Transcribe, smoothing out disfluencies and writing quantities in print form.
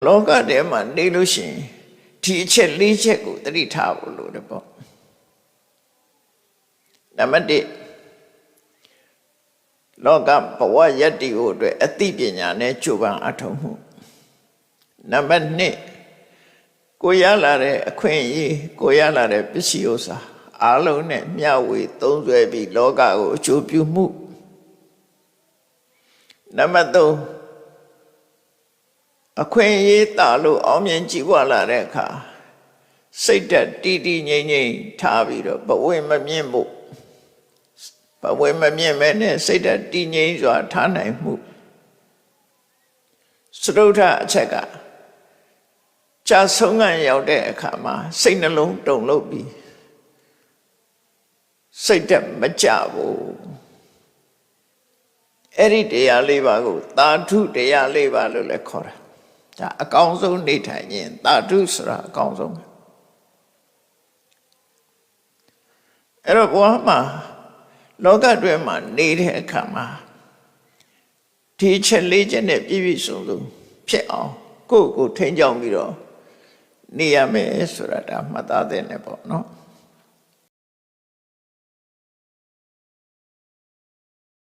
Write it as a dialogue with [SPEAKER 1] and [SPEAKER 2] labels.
[SPEAKER 1] လောကထဲမှာနေလို့ရှိရင်ဒီအချက်၄ချက်ကိုသတိထားဖို့လိုတယ်ပေါ့နံပါတ်1လောကဘဝယတ္တိကိုအတွက်အသိပညာနဲ့ကြိုးပမ်းအထောက်မှုနံပါတ်2ကိုရလာတဲ့အခွင့်အရေးကိုရလာတဲ့ပစ္စည်းဥစ္စာအားလုံးနဲ့မျှဝေသုံးစွဲပြီးလောကကိုအကျိုးပြုမှုနံပါတ်3အခွင့်အရေးတာလို့အောင်မြင်ကြည်ပွားလာတဲ့အခါစိတ်ဓာတ်တည်တည်ငြိမ်ငြိမ်ထားပြီးတော့ဘဝမမြင့်ဖို့ဘဝမမြင့်မဲ့နဲ့စိတ်ဓာတ်တည်ငြိမ်စွာထားနိုင်မှုစတုထအချက်ကကြာဆုံးခံရောက်တဲ့အခါမှာစိတ်နှလုံးတုန်လှုပ်ပြီးစိတ်ဓာတ်မကြဘူးအဲ့ဒီတရား၄ပါးကိုသာဓုတရား၄ပါးလို့လည်းခေါ်တာဒါအကောင်းဆုံးနေထိုင်ရင်သာဓုဆိုတာအကောင်းဆုံးအဲ့တော့ဘဝမှာလောကတွင်းမှာနေတဲ့အခါမှာဒီချက်၄ချက်နဲ့ပြည့်ပြည့်စုံစုံဖြစ်အောင်ကိုယ့်ကိုထိန်းချောင်းပြီးတော့နေရမယ်ဆိုတာဒါမှတ်သားတဲ့ねပေါ့နော်